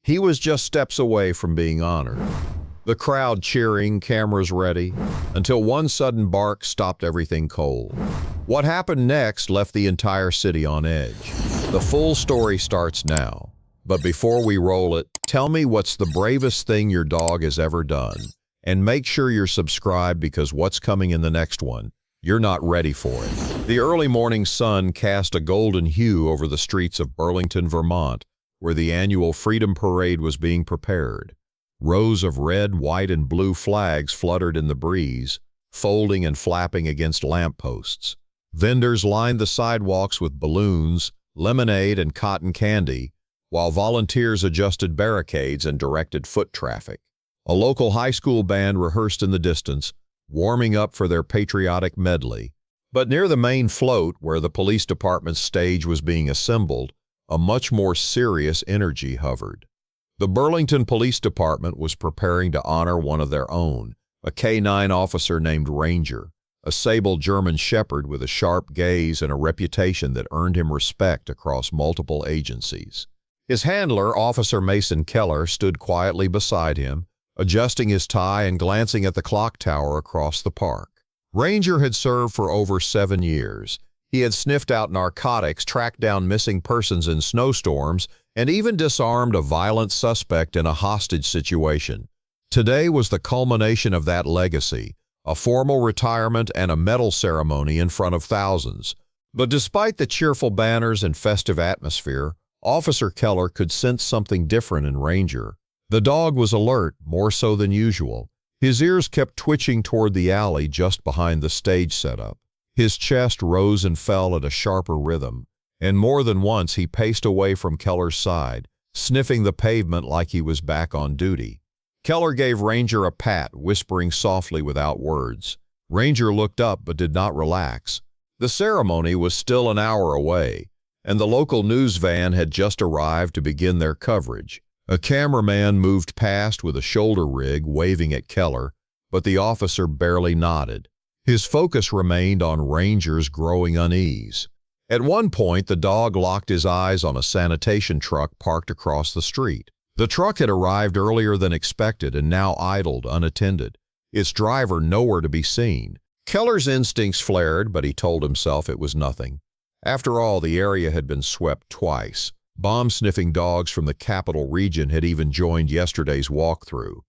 He was just steps away from being honored. The crowd cheering, cameras ready, until one sudden bark stopped everything cold. What happened next left the entire city on edge. The full story starts now. But before we roll it, tell me what's the bravest thing your dog has ever done. And make sure you're subscribed because what's coming in the next one, you're not ready for it. The early morning sun cast a golden hue over the streets of Burlington, Vermont, where the annual Freedom Parade was being prepared. Rows of red, white, and blue flags fluttered in the breeze, folding and flapping against lampposts. Vendors lined the sidewalks with balloons, lemonade, and cotton candy, while volunteers adjusted barricades and directed foot traffic. A local high school band rehearsed in the distance, warming up for their patriotic medley. But near the main float, where the police department's stage was being assembled, a much more serious energy hovered. The Burlington Police Department was preparing to honor one of their own, a K-9 officer named Ranger, a sable German shepherd with a sharp gaze and a reputation that earned him respect across multiple agencies. His handler, Officer Mason Keller, stood quietly beside him, adjusting his tie and glancing at the clock tower across the park. Ranger had served for over 7 years. He had sniffed out narcotics, tracked down missing persons in snowstorms, and even disarmed a violent suspect in a hostage situation. Today was the culmination of that legacy, a formal retirement and a medal ceremony in front of thousands. But despite the cheerful banners and festive atmosphere, Officer Keller could sense something different in Ranger. The dog was alert, more so than usual. His ears kept twitching toward the alley just behind the stage setup. His chest rose and fell at a sharper rhythm, and more than once he paced away from Keller's side, sniffing the pavement like he was back on duty. Keller gave Ranger a pat, whispering softly without words. Ranger looked up but did not relax. The ceremony was still an hour away, and the local news van had just arrived to begin their coverage. A cameraman moved past with a shoulder rig waving at Keller, but the officer barely nodded. His focus remained on Ranger's growing unease. At one point, the dog locked his eyes on a sanitation truck parked across the street. The truck had arrived earlier than expected and now idled unattended, its driver nowhere to be seen. Keller's instincts flared, but he told himself it was nothing. After all, the area had been swept twice. Bomb-sniffing dogs from the capital region had even joined yesterday's walkthrough.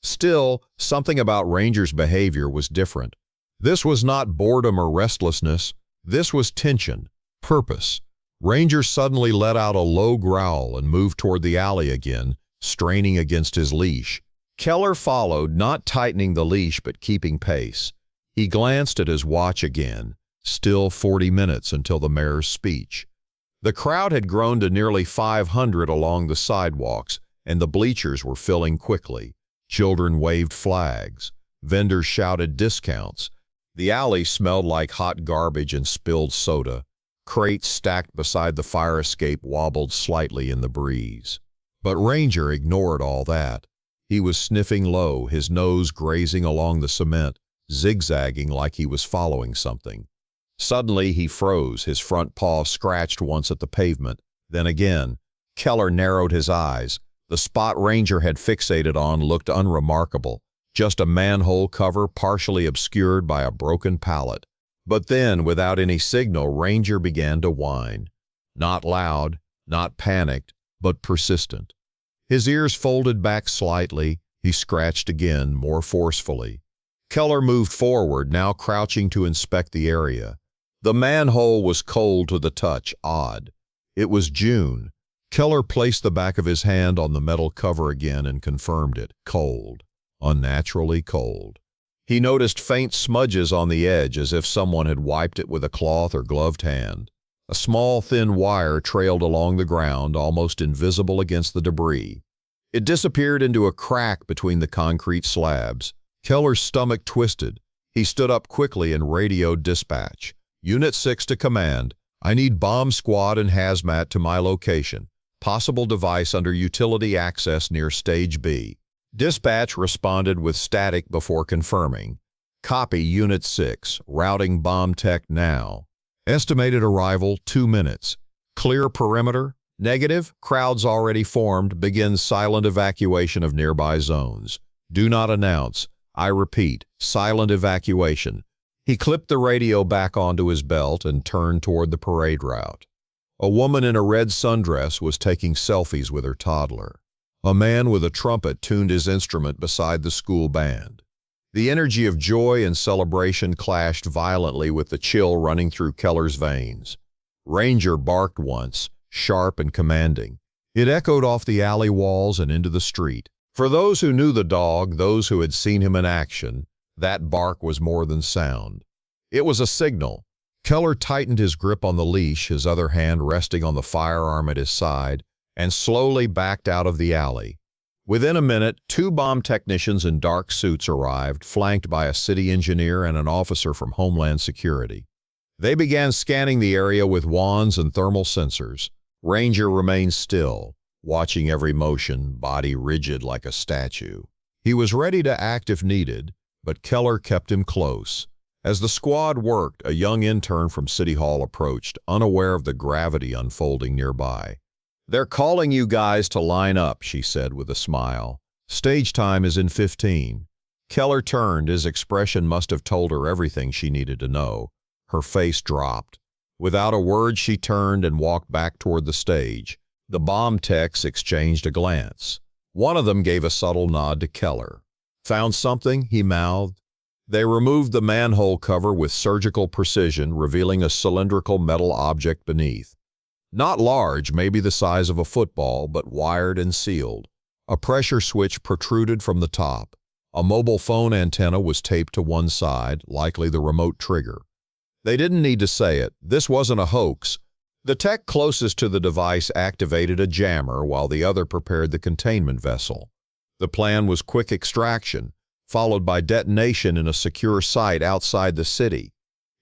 Still, something about Ranger's behavior was different. This was not boredom or restlessness. This was tension, purpose. Ranger suddenly let out a low growl and moved toward the alley again, straining against his leash. Keller followed, not tightening the leash but keeping pace. He glanced at his watch again. Still 40 minutes until the mayor's speech. The crowd had grown to nearly 500 along the sidewalks, and the bleachers were filling quickly. Children waved flags. Vendors shouted discounts. The alley smelled like hot garbage and spilled soda. Crates stacked beside the fire escape wobbled slightly in the breeze. But Ranger ignored all that. He was sniffing low, his nose grazing along the cement, zigzagging like he was following something. Suddenly he froze, his front paw scratched once at the pavement, then again. Keller narrowed his eyes. The spot Ranger had fixated on looked unremarkable, just a manhole cover partially obscured by a broken pallet. But then, without any signal, Ranger began to whine. Not loud, not panicked, but persistent. His ears folded back slightly, he scratched again, more forcefully. Keller moved forward, now crouching to inspect the area. The manhole was cold to the touch, odd. It was June. Keller placed the back of his hand on the metal cover again and confirmed it. Cold. Unnaturally cold. He noticed faint smudges on the edge as if someone had wiped it with a cloth or gloved hand. A small, thin wire trailed along the ground, almost invisible against the debris. It disappeared into a crack between the concrete slabs. Keller's stomach twisted. He stood up quickly and radioed dispatch. Unit 6 to command. I need bomb squad and hazmat to my location. Possible device under utility access near Stage B. Dispatch responded with static before confirming. Copy Unit 6. Routing bomb tech now. Estimated arrival 2 minutes. Clear perimeter? Negative, crowds already formed, begins silent evacuation of nearby zones. Do not announce. I repeat, silent evacuation. He clipped the radio back onto his belt and turned toward the parade route. A woman in a red sundress was taking selfies with her toddler. A man with a trumpet tuned his instrument beside the school band. The energy of joy and celebration clashed violently with the chill running through Keller's veins. Ranger barked once, sharp and commanding. It echoed off the alley walls and into the street. For those who knew the dog, those who had seen him in action, that bark was more than sound. It was a signal. Keller tightened his grip on the leash, his other hand resting on the firearm at his side, and slowly backed out of the alley. Within a minute, 2 bomb technicians in dark suits arrived, flanked by a city engineer and an officer from Homeland Security. They began scanning the area with wands and thermal sensors. Ranger remained still, watching every motion, body rigid like a statue. He was ready to act if needed, but Keller kept him close. As the squad worked, a young intern from City Hall approached, unaware of the gravity unfolding nearby. "They're calling you guys to line up," she said with a smile. "Stage time is in 15. Keller turned. His expression must have told her everything she needed to know. Her face dropped. Without a word, she turned and walked back toward the stage. The bomb techs exchanged a glance. One of them gave a subtle nod to Keller. "Found something?" he mouthed. They removed the manhole cover with surgical precision, revealing a cylindrical metal object beneath. Not large, maybe the size of a football, but wired and sealed. A pressure switch protruded from the top. A mobile phone antenna was taped to one side, likely the remote trigger. They didn't need to say it. This wasn't a hoax. The tech closest to the device activated a jammer while the other prepared the containment vessel. The plan was quick extraction, followed by detonation in a secure site outside the city.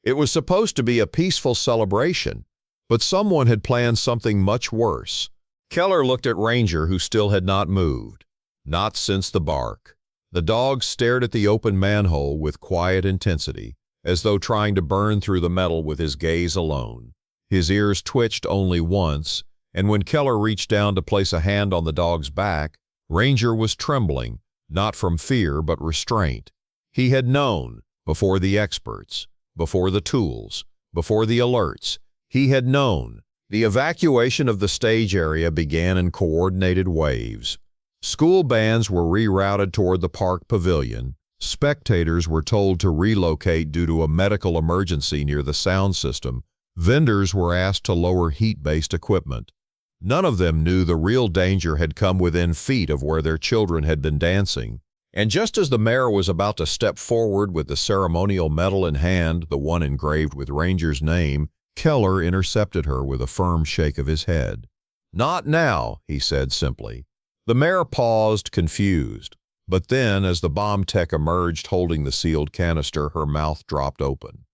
It was supposed to be a peaceful celebration, but someone had planned something much worse. Keller looked at Ranger, who still had not moved. Not since the bark. The dog stared at the open manhole with quiet intensity, as though trying to burn through the metal with his gaze alone. His ears twitched only once, and when Keller reached down to place a hand on the dog's back, Ranger was trembling, not from fear but restraint. He had known, before the experts, before the tools, before the alerts. He had known. The evacuation of the stage area began in coordinated waves. School bands were rerouted toward the park pavilion. Spectators were told to relocate due to a medical emergency near the sound system. Vendors were asked to lower heat-based equipment. None of them knew the real danger had come within feet of where their children had been dancing. And just as the mayor was about to step forward with the ceremonial medal in hand, the one engraved with Ranger's name, Keller intercepted her with a firm shake of his head. "Not now," he said simply. The mayor paused, confused. But then, as the bomb tech emerged holding the sealed canister, her mouth dropped open.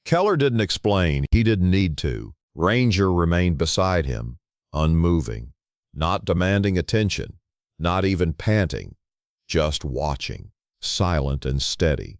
Keller didn't explain. He didn't need to. Ranger remained beside him, unmoving, not demanding attention, not even panting, just watching, silent and steady.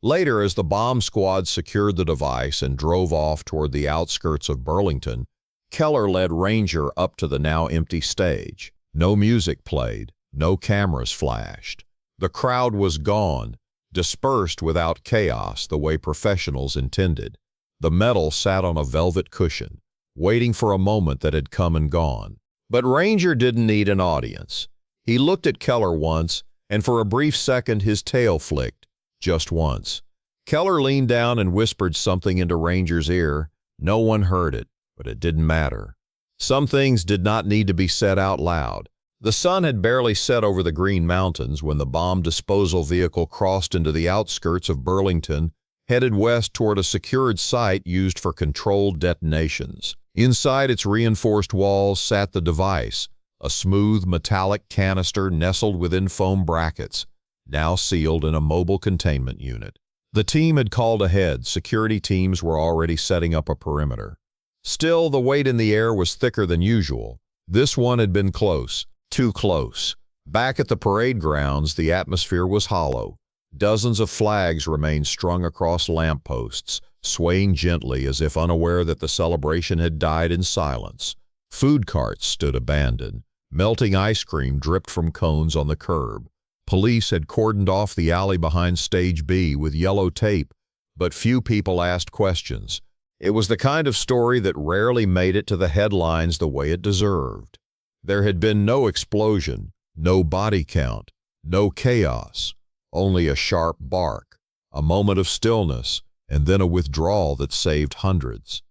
Later, as the bomb squad secured the device and drove off toward the outskirts of Burlington, Keller led Ranger up to the now empty stage. No music played, no cameras flashed. The crowd was gone, dispersed without chaos the way professionals intended. The medal sat on a velvet cushion, waiting for a moment that had come and gone. But Ranger didn't need an audience. He looked at Keller once, and for a brief second his tail flicked, just once. Keller leaned down and whispered something into Ranger's ear. No one heard it, but it didn't matter. Some things did not need to be said out loud. The sun had barely set over the Green Mountains when the bomb disposal vehicle crossed into the outskirts of Burlington, headed west toward a secured site used for controlled detonations. Inside its reinforced walls sat the device, a smooth metallic canister nestled within foam brackets, now sealed in a mobile containment unit. The team had called ahead. Security teams were already setting up a perimeter. Still, the weight in the air was thicker than usual. This one had been close. Too close. Back at the parade grounds, the atmosphere was hollow. Dozens of flags remained strung across lampposts, swaying gently as if unaware that the celebration had died in silence. Food carts stood abandoned. Melting ice cream dripped from cones on the curb. Police had cordoned off the alley behind Stage B with yellow tape, but few people asked questions. It was the kind of story that rarely made it to the headlines the way it deserved. There had been no explosion, no body count, no chaos, only a sharp bark, a moment of stillness, and then a withdrawal that saved hundreds.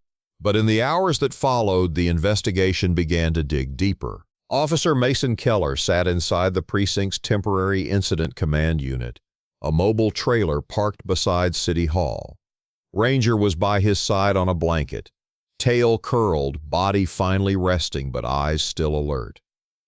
But in the hours that followed, the investigation began to dig deeper. Officer Mason Keller sat inside the precinct's temporary incident command unit, a mobile trailer parked beside City Hall. Ranger was by his side on a blanket, tail curled, body finally resting but eyes still alert.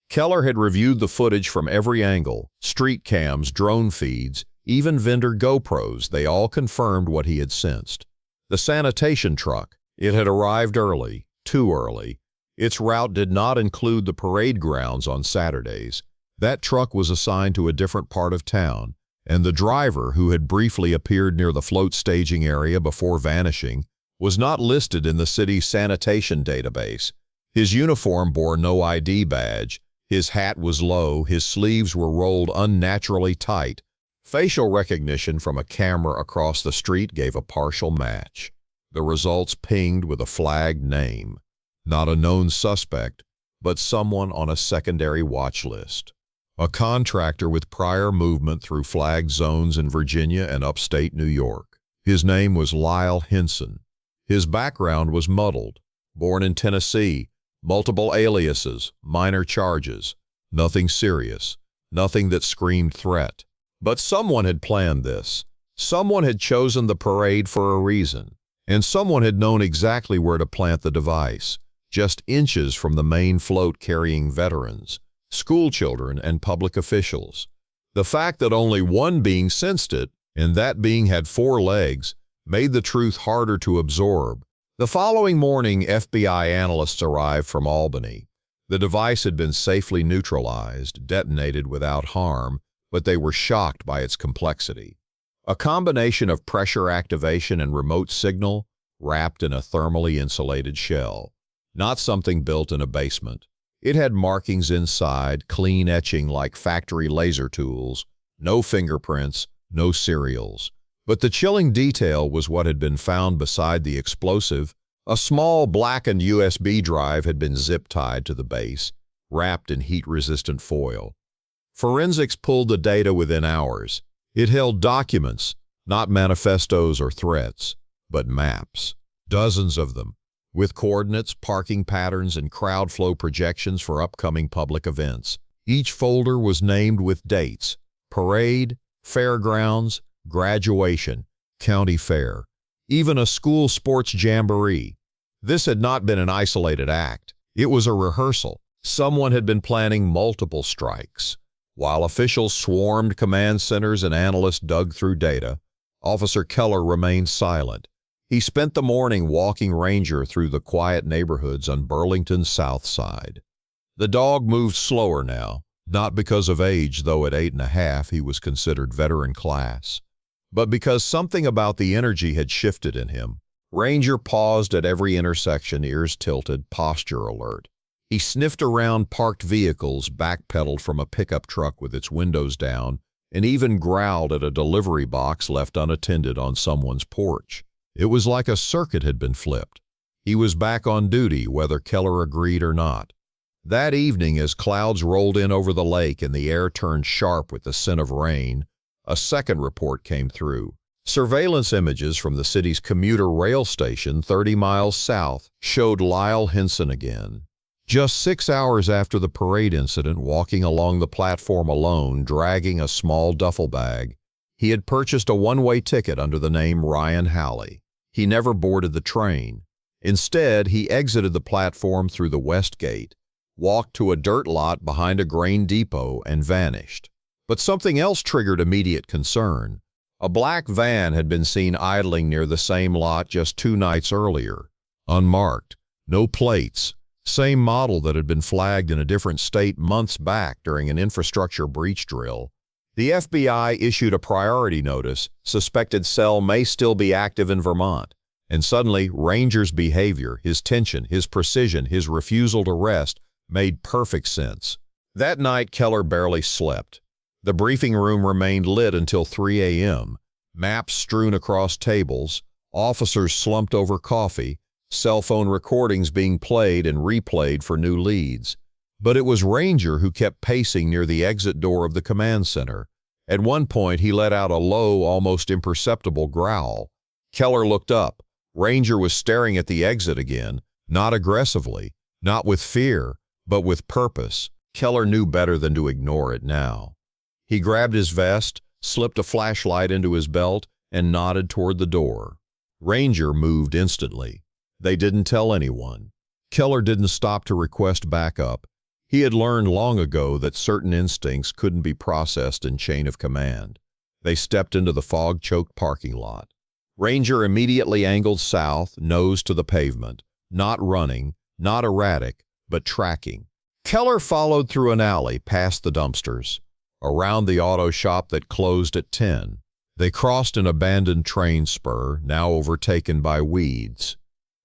Keller had reviewed the footage from every angle, street cams, drone feeds, even vendor GoPros. They all confirmed what he had sensed. The sanitation truck, it had arrived early, too early. Its route did not include the parade grounds on Saturdays. That truck was assigned to a different part of town, and the driver, who had briefly appeared near the float staging area before vanishing, was not listed in the city's sanitation database. His uniform bore no ID badge. His hat was low, his sleeves were rolled unnaturally tight. Facial recognition from a camera across the street gave a partial match. The results pinged with a flagged name. Not a known suspect, but someone on a secondary watch list. A contractor with prior movement through flagged zones in Virginia and upstate New York. His name was Lyle Henson. His background was muddled. Born in Tennessee, multiple aliases, minor charges. Nothing serious, nothing that screamed threat. But someone had planned this. Someone had chosen the parade for a reason, and someone had known exactly where to plant the device, just inches from the main float carrying veterans, school children, and public officials. The fact that only one being sensed it, and that being had 4 legs, made the truth harder to absorb. The following morning, FBI analysts arrived from Albany. The device had been safely neutralized, detonated without harm, but they were shocked by its complexity. A combination of pressure activation and remote signal wrapped in a thermally insulated shell. Not something built in a basement. It had markings inside, clean etching like factory laser tools, no fingerprints, no serials. But the chilling detail was what had been found beside the explosive. A small blackened USB drive had been zip-tied to the base, wrapped in heat-resistant foil. Forensics pulled the data within hours. It held documents, not manifestos or threats, but maps. Dozens of them, with coordinates, parking patterns, and crowd flow projections for upcoming public events. Each folder was named with dates: parade, fairgrounds, graduation, county fair, even a school sports jamboree. This had not been an isolated act. It was a rehearsal. Someone had been planning multiple strikes. While officials swarmed command centers and analysts dug through data, Officer Keller remained silent. He spent the morning walking Ranger through the quiet neighborhoods on Burlington's south side. The dog moved slower now, not because of age, though at 8.5 he was considered veteran class, but because something about the energy had shifted in him. Ranger paused at every intersection, ears tilted, posture alert. He sniffed around parked vehicles, backpedaled from a pickup truck with its windows down, and even growled at a delivery box left unattended on someone's porch. It was like a circuit had been flipped. He was back on duty, whether Keller agreed or not. That evening, as clouds rolled in over the lake and the air turned sharp with the scent of rain, a second report came through. Surveillance images from the city's commuter rail station 30 miles south showed Lyle Henson again. Just 6 hours after the parade incident, walking along the platform alone, dragging a small duffel bag, he had purchased a one-way ticket under the name Ryan Halley. He never boarded the train. Instead, he exited the platform through the west gate, walked to a dirt lot behind a grain depot, and vanished. But something else triggered immediate concern. A black van had been seen idling near the same lot just 2 nights earlier. Unmarked, no plates, same model that had been flagged in a different state months back during an infrastructure breach drill. The FBI issued a priority notice. Suspected cell may still be active in Vermont. And suddenly, Ranger's behavior, his tension, his precision, his refusal to rest made perfect sense. That night, Keller barely slept. The briefing room remained lit until 3 a.m., maps strewn across tables, officers slumped over coffee, cell phone recordings being played and replayed for new leads. But it was Ranger who kept pacing near the exit door of the command center. At one point, he let out a low, almost imperceptible growl. Keller looked up. Ranger was staring at the exit again, not aggressively, not with fear, but with purpose. Keller knew better than to ignore it now. He grabbed his vest, slipped a flashlight into his belt, and nodded toward the door. Ranger moved instantly. They didn't tell anyone. Keller didn't stop to request backup. He had learned long ago that certain instincts couldn't be processed in chain of command. They stepped into the fog-choked parking lot. Ranger immediately angled south, nose to the pavement, not running, not erratic, but tracking. Keller followed through an alley past the dumpsters, around the auto shop that closed at 10. They crossed an abandoned train spur, now overtaken by weeds.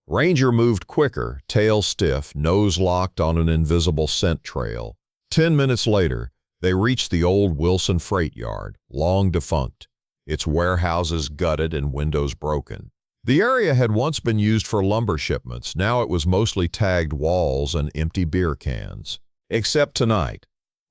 Ranger moved quicker, tail stiff, nose locked on an invisible scent trail. 10 minutes later, they reached the old Wilson freight yard, long defunct, its warehouses gutted and windows broken. The area had once been used for lumber shipments. Now it was mostly tagged walls and empty beer cans. Except tonight.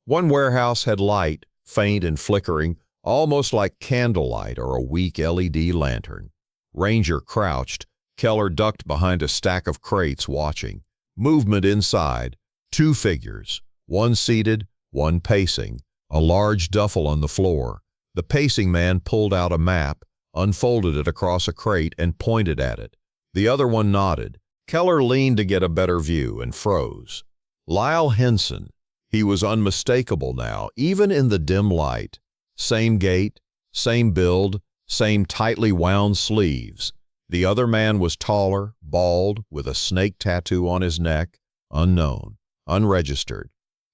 One warehouse had light, faint and flickering, almost like candlelight or a weak LED lantern. Ranger crouched. Keller ducked behind a stack of crates, watching. Movement inside. 2 figures, one seated, one pacing, a large duffel on the floor. The pacing man pulled out a map, unfolded it across a crate, and pointed at it. The other one nodded. Keller leaned to get a better view and froze. Lyle Henson. He was unmistakable now, even in the dim light. Same gait, same build, same tightly wound sleeves. The other man was taller, bald, with a snake tattoo on his neck, unknown, unregistered.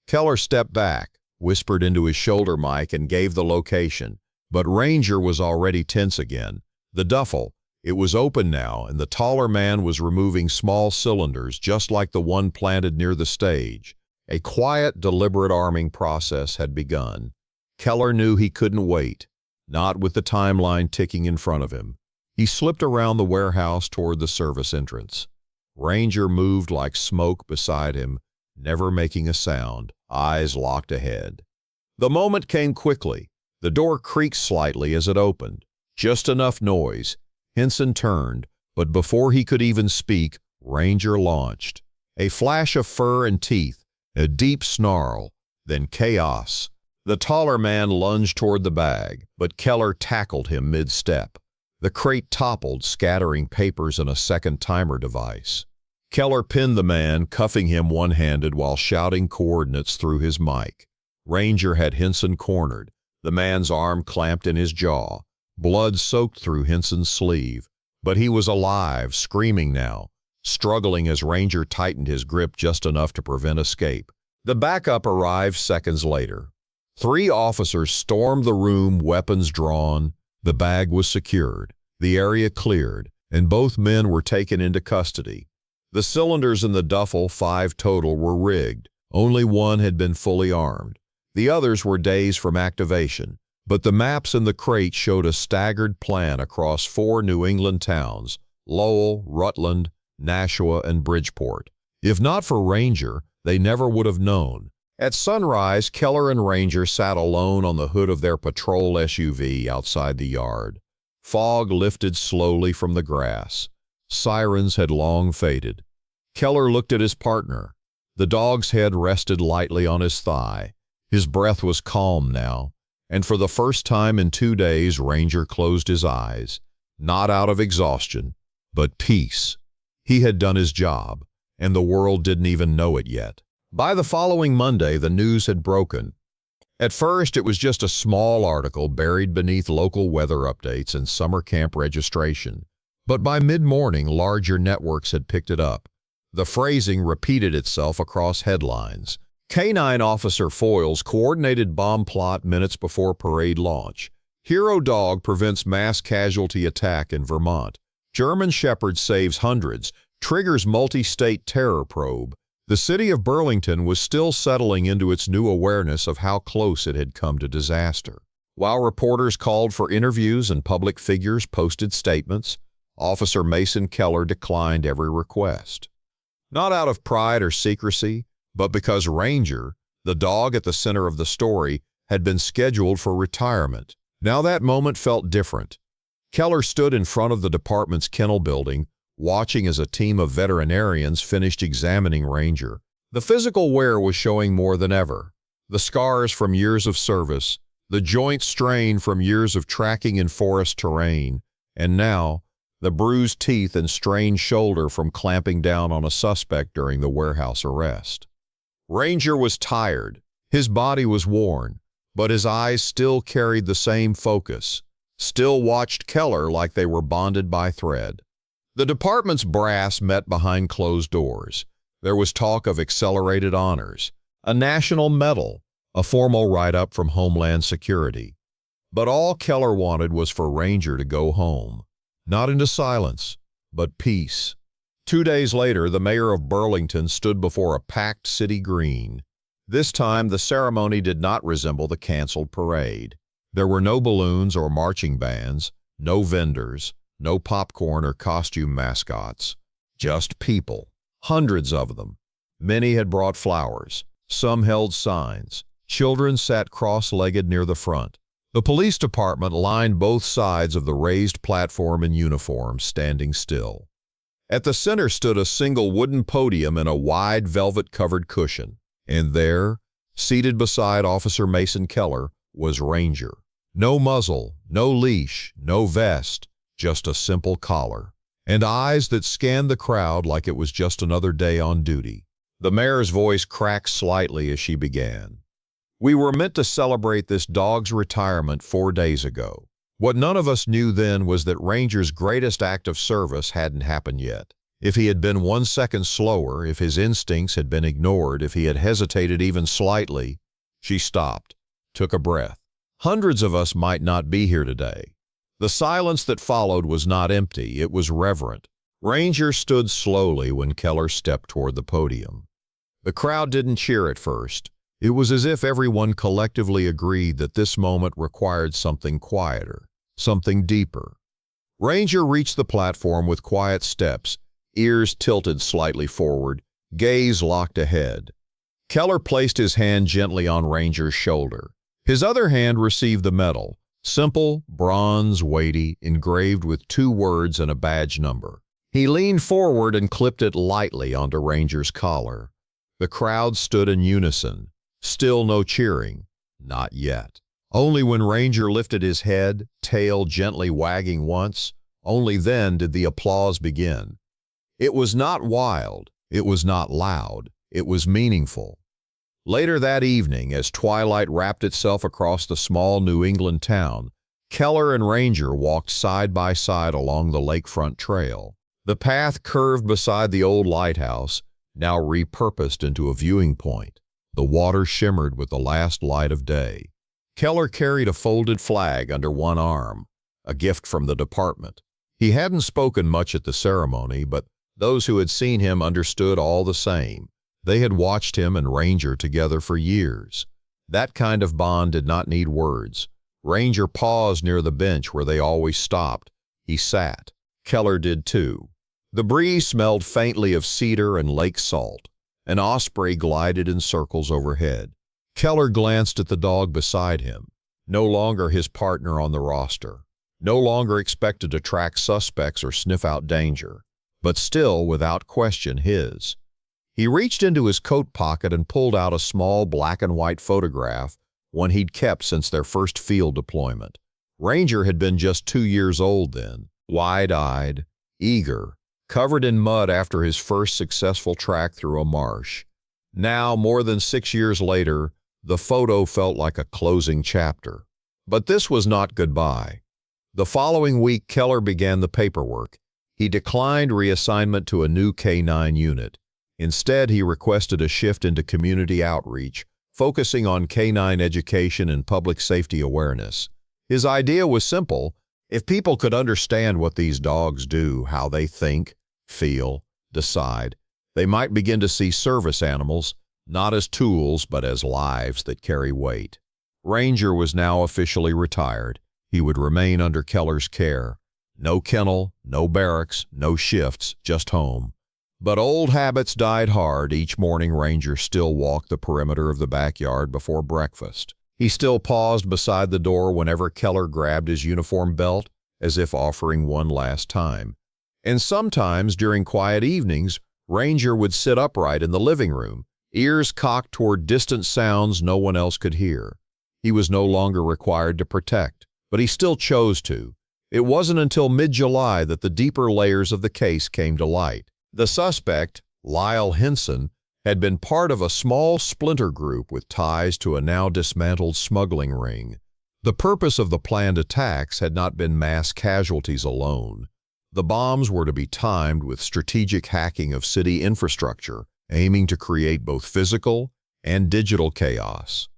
Keller stepped back, whispered into his shoulder mic, and gave the location. But Ranger was already tense again. The duffel, it was open now, and the taller man was removing small cylinders just like the one planted near the stage. A quiet, deliberate arming process had begun. Keller knew he couldn't wait, not with the timeline ticking in front of him. He slipped around the warehouse toward the service entrance. Ranger moved like smoke beside him, never making a sound, eyes locked ahead. The moment came quickly. The door creaked slightly as it opened. Just enough noise. Henson turned, but before he could even speak, Ranger launched. A flash of fur and teeth, a deep snarl, then chaos. The taller man lunged toward the bag, but Keller tackled him mid-step. The crate toppled, scattering papers and a second timer device. Keller pinned the man, cuffing him one-handed while shouting coordinates through his mic. Ranger had Henson cornered, the man's arm clamped in his jaw. Blood soaked through Henson's sleeve, but he was alive, screaming now, struggling as Ranger tightened his grip just enough to prevent escape. The backup arrived seconds later. 3 officers stormed the room, weapons drawn. The bag was secured, the area cleared, and both men were taken into custody. The cylinders in the duffel, 5 total, were rigged. Only one had been fully armed. The others were days from activation, but the maps in the crate showed a staggered plan across 4 New England towns: Lowell, Rutland, Nashua, and Bridgeport. If not for Ranger, they never would have known. At sunrise, Keller and Ranger sat alone on the hood of their patrol SUV outside the yard. Fog lifted slowly from the grass. Sirens had long faded. Keller looked at his partner. The dog's head rested lightly on his thigh. His breath was calm now, and for the first time in 2 days, Ranger closed his eyes, not out of exhaustion, but peace. He had done his job, and the world didn't even know it yet. By the following Monday, the news had broken. At first, it was just a small article buried beneath local weather updates and summer camp registration. But by mid-morning, larger networks had picked it up. The phrasing repeated itself across headlines. Canine Officer Foyles coordinated bomb plot minutes before parade launch. Hero dog prevents mass casualty attack in Vermont. German Shepherd saves hundreds, triggers multi-state terror probe. The city of Burlington was still settling into its new awareness of how close it had come to disaster. While reporters called for interviews and public figures posted statements, Officer Mason Keller declined every request. Not out of pride or secrecy, but because Ranger, the dog at the center of the story, had been scheduled for retirement. Now that moment felt different. Keller stood in front of the department's kennel building, watching as a team of veterinarians finished examining Ranger. The physical wear was showing more than ever. The scars from years of service, the joint strain from years of tracking in forest terrain, and now, the bruised teeth and strained shoulder from clamping down on a suspect during the warehouse arrest. Ranger was tired. His body was worn, but his eyes still carried the same focus, still watched Keller like they were bonded by thread. The department's brass met behind closed doors. There was talk of accelerated honors, a national medal, a formal write-up from Homeland Security. But all Keller wanted was for Ranger to go home. Not into silence, but peace. 2 days later, the mayor of Burlington stood before a packed city green. This time, the ceremony did not resemble the canceled parade. There were no balloons or marching bands, no vendors, no popcorn or costume mascots. Just people, hundreds of them. Many had brought flowers. Some held signs. Children sat cross-legged near the front. The police department lined both sides of the raised platform in uniform, standing still. At the center stood a single wooden podium and a wide velvet-covered cushion. And there, seated beside Officer Mason Keller, was Ranger. No muzzle, no leash, no vest, just a simple collar, and eyes that scanned the crowd like it was just another day on duty. The mayor's voice cracked slightly as she began. "We were meant to celebrate this dog's retirement 4 days ago. What none of us knew then was that Ranger's greatest act of service hadn't happened yet. If he had been 1 second slower, if his instincts had been ignored, if he had hesitated even slightly." She stopped, took a breath. "Hundreds of us might not be here today." The silence that followed was not empty, it was reverent. Ranger stood slowly when Keller stepped toward the podium. The crowd didn't cheer at first. It was as if everyone collectively agreed that this moment required something quieter, something deeper. Ranger reached the platform with quiet steps, ears tilted slightly forward, gaze locked ahead. Keller placed his hand gently on Ranger's shoulder. His other hand received the medal, simple, bronze, weighty, engraved with 2 words and a badge number. He leaned forward and clipped it lightly onto Ranger's collar. The crowd stood in unison. Still no cheering. Not yet. Only when Ranger lifted his head, tail gently wagging once, only then did the applause begin. It was not wild. It was not loud. It was meaningful. Later that evening, as twilight wrapped itself across the small New England town, Keller and Ranger walked side by side along the lakefront trail. The path curved beside the old lighthouse, now repurposed into a viewing point. The water shimmered with the last light of day. Keller carried a folded flag under one arm, a gift from the department. He hadn't spoken much at the ceremony, but those who had seen him understood all the same. They had watched him and Ranger together for years. That kind of bond did not need words. Ranger paused near the bench where they always stopped. He sat. Keller did too. The breeze smelled faintly of cedar and lake salt. An osprey glided in circles overhead. Keller glanced at the dog beside him, no longer his partner on the roster, no longer expected to track suspects or sniff out danger, but still, without question, his. He reached into his coat pocket and pulled out a small black and white photograph, one he'd kept since their first field deployment. Ranger had been just 2 years old then, wide-eyed, eager, covered in mud after his first successful track through a marsh. Now, more than 6 years later, the photo felt like a closing chapter. But this was not goodbye. The following week, Keller began the paperwork. He declined reassignment to a new K-9 unit. Instead, he requested a shift into community outreach, focusing on K-9 education and public safety awareness. His idea was simple. If people could understand what these dogs do, how they think, feel, decide, they might begin to see service animals not as tools but as lives that carry weight. Ranger was now officially retired. He would remain under Keller's care. No kennel, no barracks, no shifts, just home. But old habits died hard. Each morning Ranger still walked the perimeter of the backyard before breakfast. He still paused beside the door whenever Keller grabbed his uniform belt, as if offering one last time. And sometimes, during quiet evenings, Ranger would sit upright in the living room, ears cocked toward distant sounds no one else could hear. He was no longer required to protect, but he still chose to. It wasn't until mid-July that the deeper layers of the case came to light. The suspect, Lyle Henson, had been part of a small splinter group with ties to a now dismantled smuggling ring. The purpose of the planned attacks had not been mass casualties alone. The bombs were to be timed with strategic hacking of city infrastructure, aiming to create both physical and digital chaos.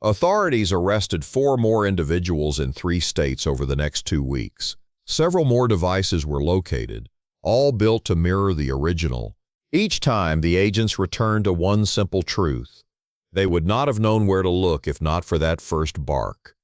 Authorities arrested 4 more individuals in 3 states over the next 2 weeks. Several more devices were located, all built to mirror the original. Each time, the agents returned to one simple truth. They would not have known where to look if not for that first bark.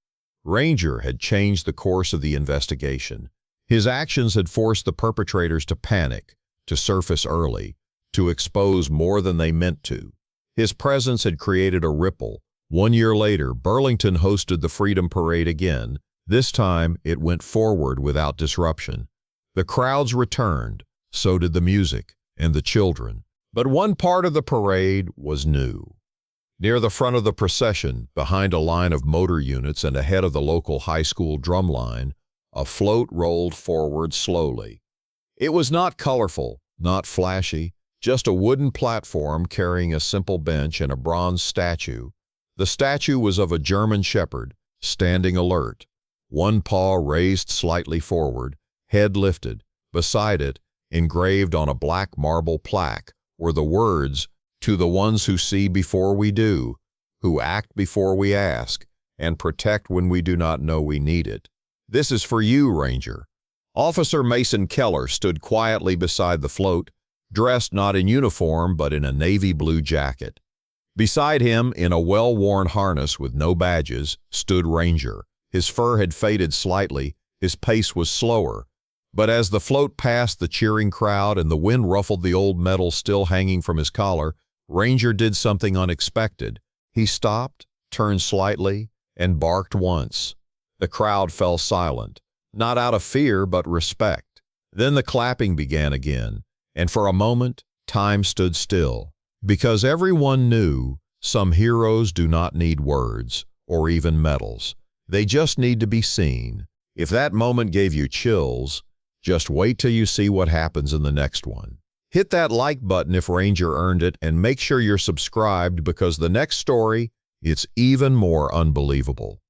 Ranger had changed the course of the investigation. His actions had forced the perpetrators to panic, to surface early, to expose more than they meant to. His presence had created a ripple. 1 year later, Burlington hosted the Freedom Parade again. This time, it went forward without disruption. The crowds returned, so did the music and the children. But one part of the parade was new. Near the front of the procession, behind a line of motor units and ahead of the local high school drum line, a float rolled forward slowly. It was not colorful, not flashy, just a wooden platform carrying a simple bench and a bronze statue. The statue was of a German shepherd, standing alert, one paw raised slightly forward, head lifted. Beside it, engraved on a black marble plaque, were the words, "To the ones who see before we do, who act before we ask, and protect when we do not know we need it. This is for you, Ranger." Officer Mason Keller stood quietly beside the float, dressed not in uniform but in a navy blue jacket. Beside him, in a well-worn harness with no badges, stood Ranger. His fur had faded slightly, his pace was slower. But as the float passed the cheering crowd and the wind ruffled the old medal still hanging from his collar, Ranger did something unexpected. He stopped, turned slightly, and barked once. The crowd fell silent, not out of fear but respect. Then the clapping began again, and for a moment, time stood still. Because everyone knew some heroes do not need words or even medals. They just need to be seen. If that moment gave you chills, just wait till you see what happens in the next one. Hit that like button if Ranger earned it, and make sure you're subscribed because the next story, it's even more unbelievable.